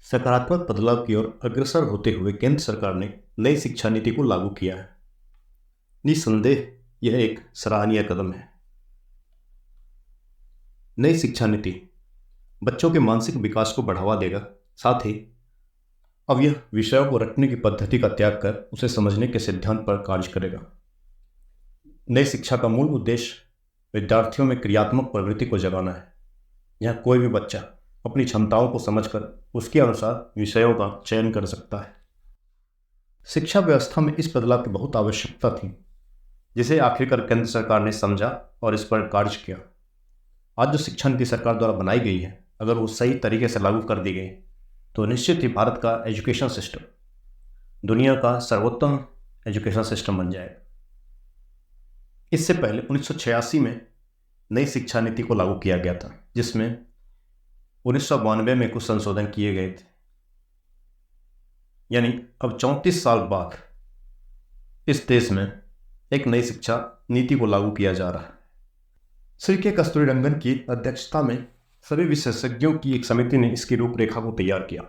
सकारात्मक बदलाव की ओर अग्रसर होते हुए केंद्र सरकार ने नई शिक्षा नीति को लागू किया है। निस्संदेह यह एक सराहनीय कदम है। नई शिक्षा नीति बच्चों के मानसिक विकास को बढ़ावा देगा, साथ ही अब यह विषयों को रटने की पद्धति का त्याग कर उसे समझने के सिद्धांत पर कार्य करेगा। नई शिक्षा का मूल उद्देश्य विद्यार्थियों में क्रियात्मक प्रवृत्ति को जगाना है। यह कोई भी बच्चा अपनी क्षमताओं को समझकर उसके अनुसार विषयों का चयन कर सकता है। शिक्षा व्यवस्था में इस बदलाव की बहुत आवश्यकता थी, जिसे आखिरकार केंद्र सरकार ने समझा और इस पर कार्य किया। आज जो शिक्षा नीति सरकार द्वारा बनाई गई है, अगर वो सही तरीके से लागू कर दी गई तो निश्चित ही भारत का एजुकेशन सिस्टम दुनिया का सर्वोत्तम एजुकेशन सिस्टम बन जाएगा। इससे पहले 1986 में नई शिक्षा नीति को लागू किया गया था, जिसमें 1992 में कुछ संशोधन किए गए थे। यानी अब 34 साल बाद इस देश में एक नई शिक्षा नीति को लागू किया जा रहा है। श्री के कस्तूरीरंगन की अध्यक्षता में सभी विशेषज्ञों की एक समिति ने इसकी रूपरेखा को तैयार किया।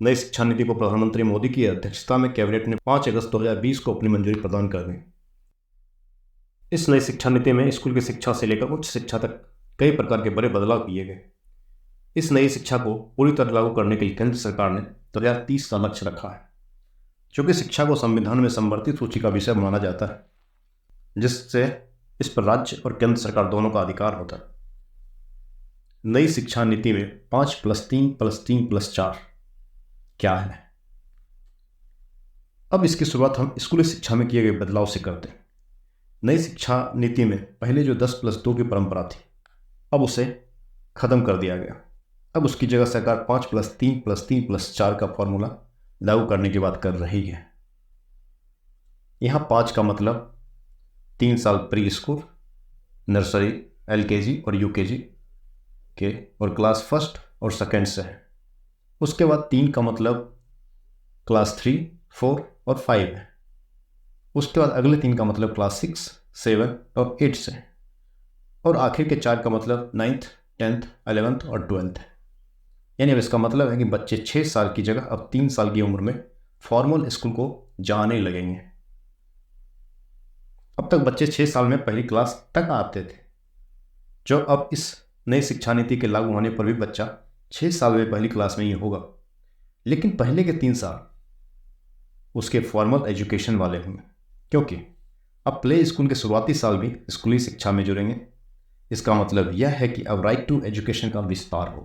नई शिक्षा नीति को प्रधानमंत्री मोदी की अध्यक्षता में कैबिनेट ने 5 अगस्त 2020 को अपनी मंजूरी प्रदान कर दी। इस नई शिक्षा नीति में स्कूल की शिक्षा से लेकर उच्च शिक्षा तक कई प्रकार के बड़े बदलाव किए गए। इस नई शिक्षा को पूरी तरह लागू करने के लिए केंद्र सरकार ने 2030 का लक्ष्य रखा है, चूँकि शिक्षा को संविधान में संवर्धित सूची का विषय माना जाता है, जिससे इस पर राज्य और केंद्र सरकार दोनों का अधिकार होता है। नई शिक्षा नीति में 5+3+3+4 क्या है? अब इसकी शुरुआत हम स्कूली शिक्षा में किए गए बदलाव से करते हैं। नई शिक्षा नीति में पहले जो 10+2 की परंपरा थी, अब उसे खत्म कर दिया गया। अब उसकी जगह सरकार 5+3+3+4 का फॉर्मूला लागू करने की बात कर रही है। यहाँ 5 का मतलब 3 साल प्री स्कूल, नर्सरी, LKG और UKG के और क्लास फर्स्ट और सेकेंड से है। उसके बाद 3 का मतलब क्लास 3, 4 और 5 है। उसके बाद अगले 3 का मतलब क्लास 6, 7 और 8 से है। और आखिर के 4 का मतलब 9th, 10th, 11th और 12th है। यानी अब इसका मतलब है कि बच्चे 6 साल की जगह अब 3 साल की उम्र में फॉर्मल स्कूल को जाने लगेंगे। अब तक बच्चे 6 साल में पहली क्लास तक आते थे, जो अब इस नई शिक्षा नीति के लागू होने पर भी बच्चा 6 साल में पहली क्लास में ही होगा। लेकिन पहले के 3 साल उसके फॉर्मल एजुकेशन वाले होंगे, क्योंकि अब प्ले स्कूल के शुरुआती साल भी स्कूली शिक्षा में जुड़ेंगे। इसका मतलब यह है कि अब राइट टू एजुकेशन का विस्तार हो।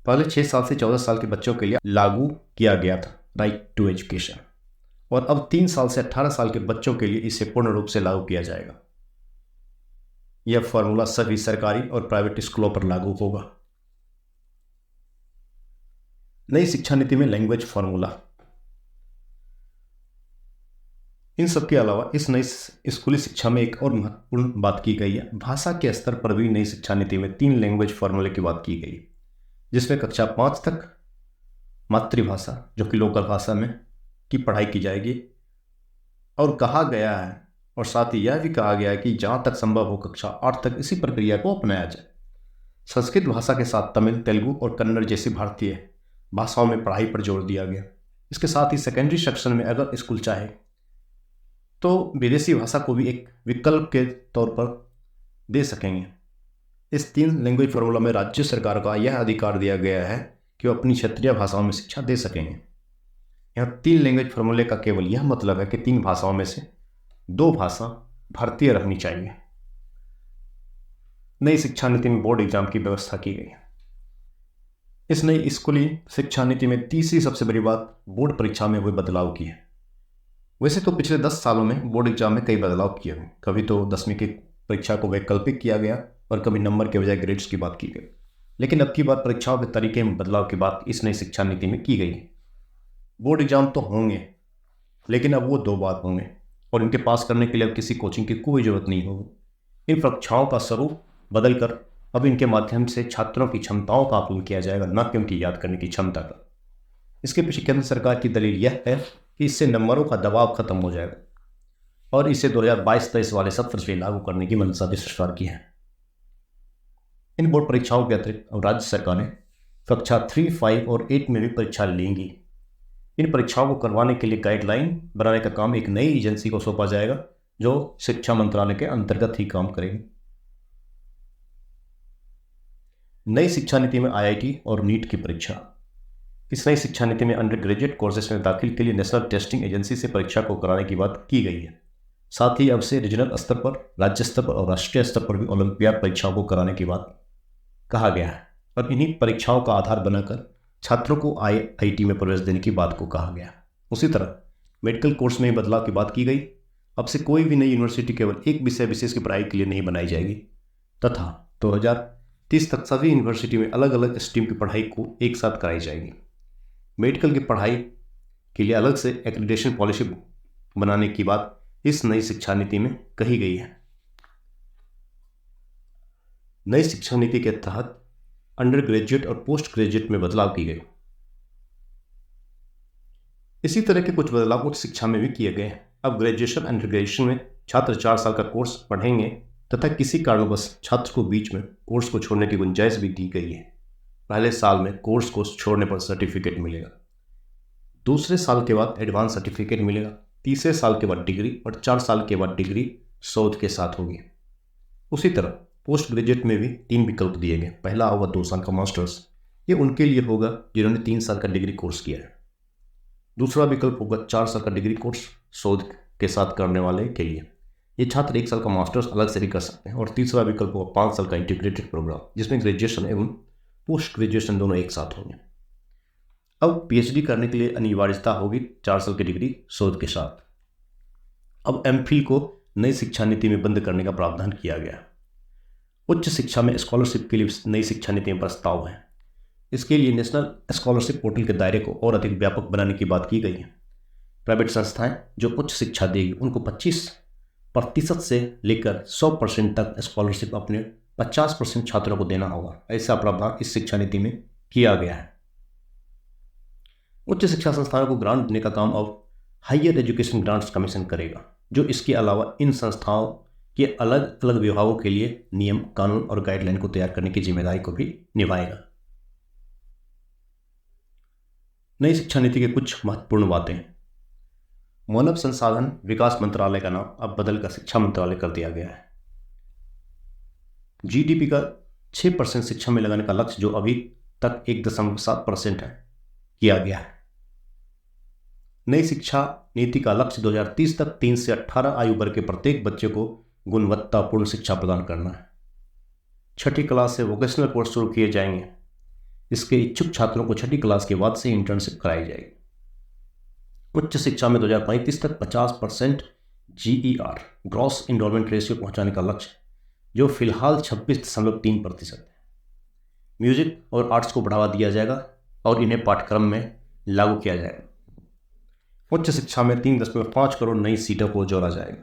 पहले 6 साल से 14 साल के बच्चों के लिए लागू किया गया था राइट टू एजुकेशन, और अब 3 साल से 18 साल के बच्चों के लिए इसे पूर्ण रूप से लागू किया जाएगा। यह फॉर्मूला सभी सरकारी और प्राइवेट स्कूलों पर लागू होगा। नई शिक्षा नीति में लैंग्वेज फॉर्मूला, इन सब के अलावा इस नई स्कूली शिक्षा में एक और महत्वपूर्ण बात की गई है। भाषा के स्तर पर भी नई शिक्षा नीति में 3 लैंग्वेज फॉर्मूले की बात की गई, जिसमें कक्षा 5 तक मातृभाषा, जो कि लोकल भाषा में की पढ़ाई की जाएगी। और कहा गया है, और साथ ही यह भी कहा गया है कि जहाँ तक संभव हो कक्षा 8 तक इसी प्रक्रिया को अपनाया जाए। संस्कृत भाषा के साथ तमिल, तेलुगु और कन्नड़ जैसी भारतीय भाषाओं में पढ़ाई पर जोर दिया गया। इसके साथ ही सेकेंडरी सेक्शन में अगर स्कूल चाहे तो विदेशी भाषा को भी एक विकल्प के तौर पर दे सकेंगे। इस 3 लैंग्वेज फॉर्मूला में राज्य सरकार का यह अधिकार दिया गया है कि वो अपनी क्षेत्रीय भाषाओं में शिक्षा दे सकेंगे। यहाँ 3 लैंग्वेज फॉर्मूले का केवल यह मतलब है कि 3 भाषाओं में से 2 भाषा भारतीय रहनी चाहिए। नई शिक्षा नीति में बोर्ड एग्जाम की व्यवस्था की गई है। इस नई स्कूली शिक्षा नीति में तीसरी सबसे बड़ी बात बोर्ड परीक्षा में हुए बदलाव की है। वैसे तो पिछले 10 सालों में बोर्ड एग्जाम में कई बदलाव किए हुए। कभी तो 10वीं की परीक्षा को वैकल्पिक किया गया और कभी नंबर के बजाय ग्रेड्स की बात की गई। लेकिन अब की बात परीक्षाओं के तरीके में बदलाव की बात इस नई शिक्षा नीति में की गई है। बोर्ड एग्जाम तो होंगे, लेकिन अब वो 2 बार होंगे और इनके पास करने के लिए अब किसी कोचिंग की कोई ज़रूरत नहीं होगी। इन परीक्षाओं का स्वरूप बदलकर अब इनके माध्यम से छात्रों की क्षमताओं का आकलन किया जाएगा, न कि उनकी याद करने की क्षमता का। इसके पीछे केंद्र सरकार की दलील यह है कि इससे नंबरों का दबाव खत्म हो जाएगा और इसे 2022-23 वाले सत्र से लागू करने की मंशा भी सरकार की है। इन बोर्ड परीक्षाओं के अतिरिक्त अब राज्य सरकारें कक्षा 3, 5 और 8 में भी परीक्षा लेंगी। इन परीक्षाओं को करवाने के लिए गाइडलाइन बनाने का काम एक नई एजेंसी को सौंपा जाएगा जो शिक्षा मंत्रालय के अंतर्गत ही काम करेगी। नई शिक्षा नीति में आईआईटी और नीट की परीक्षा। इस नई शिक्षा नीति में अंडर ग्रेजुएट कोर्सेज में दाखिल के लिए नेशनल टेस्टिंग एजेंसी से परीक्षा को कराने की बात की गई है। साथ ही अब से रीजनल स्तर पर, राज्य स्तर पर और राष्ट्रीय स्तर पर भी ओलंपियाड परीक्षाओं को कराने की बात कहा गया है और इन्हीं परीक्षाओं का आधार बनाकर छात्रों को आईआईटी में प्रवेश देने की बात को कहा गया। उसी तरह मेडिकल कोर्स में बदलाव की बात की गई। अब से कोई भी नई यूनिवर्सिटी केवल एक विषय विशेष की पढ़ाई के लिए नहीं बनाई जाएगी तथा 2030 तक सभी यूनिवर्सिटी में अलग अलग स्ट्रीम की पढ़ाई को एक साथ कराई जाएगी। मेडिकल की पढ़ाई के लिए अलग से एक्रेडिटेशन पॉलिसी बनाने की बात इस नई शिक्षा नीति में कही गई है। नई शिक्षा नीति के तहत अंडर ग्रेजुएट और पोस्ट ग्रेजुएट में बदलाव की गई। इसी तरह के कुछ बदलाव उच्च शिक्षा में भी किए गए हैं। अब ग्रेजुएशन, अंडर ग्रेजुएशन में छात्र 4 साल का कोर्स पढ़ेंगे तथा किसी कारणवश छात्र को बीच में कोर्स को छोड़ने की गुंजाइश भी दी गई है। पहले साल में कोर्स को छोड़ने पर सर्टिफिकेट मिलेगा, दूसरे साल के बाद एडवांस सर्टिफिकेट मिलेगा, तीसरे साल के बाद डिग्री और 4 साल के बाद डिग्री शोध के साथ होगी। उसी तरह पोस्ट ग्रेजुएट में भी 3 विकल्प दिए गए। पहला होगा 2 साल का मास्टर्स, ये उनके लिए होगा जिन्होंने 3 साल का डिग्री कोर्स किया है। दूसरा विकल्प होगा 4 साल का डिग्री कोर्स शोध के साथ करने वाले के लिए, ये छात्र 1 साल का मास्टर्स अलग से भी कर सकते हैं। और तीसरा विकल्प होगा 5 साल का इंटीग्रेटेड प्रोग्राम जिसमें ग्रेजुएशन एवं पोस्ट ग्रेजुएशन दोनों एक साथ होंगे। अब पीएचडी करने के लिए अनिवार्यता होगी 4 साल की डिग्री शोध के साथ। अब एमफिल को नई शिक्षा नीति में बंद करने का प्रावधान किया गया। उच्च शिक्षा में स्कॉलरशिप के लिए नई शिक्षा नीति में प्रस्ताव है। इसके लिए नेशनल स्कॉलरशिप पोर्टल के दायरे को और अधिक व्यापक बनाने की बात की गई है। प्राइवेट संस्थाएं जो उच्च शिक्षा देगी उनको 25% से लेकर 100% तक स्कॉलरशिप अपने 50% छात्रों को देना होगा। ऐसा प्रावधान इस शिक्षा नीति में किया गया है। उच्च शिक्षा संस्थानों को ग्रांट देने का काम अब हायर एजुकेशन ग्रांट्स कमीशन करेगा, जो इसके अलावा इन संस्थाओं के अलग अलग विभागों के लिए नियम, कानून और गाइडलाइन को तैयार करने की जिम्मेदारी को भी निभाएगा। नई शिक्षा नीति के कुछ महत्वपूर्ण बातें। मानव संसाधन विकास मंत्रालय का नाम अब बदलकर शिक्षा मंत्रालय कर दिया गया है। जीडीपी का 6% शिक्षा में लगाने का लक्ष्य, जो अभी तक 1.7% है, किया गया है। नई शिक्षा नीति का लक्ष्य 2030 तक 3 से 18 आयु वर्ग के प्रत्येक बच्चे को गुणवत्तापूर्ण शिक्षा प्रदान करना है। 6ठी क्लास से वोकेशनल कोर्स शुरू किए जाएंगे। इसके इच्छुक छात्रों को 6ठी क्लास के बाद से इंटर्नशिप कराई जाएगी। उच्च शिक्षा में 2035 तक 50% GER ग्रॉस इनरोलमेंट रेशियो पहुंचाने का लक्ष्य, जो फिलहाल 26.3% है। म्यूजिक और आर्ट्स को बढ़ावा दिया जाएगा और इन्हें पाठ्यक्रम में लागू किया जाएगा। उच्च शिक्षा में 3.5 करोड़ नई सीटों को जोड़ा जाएगा।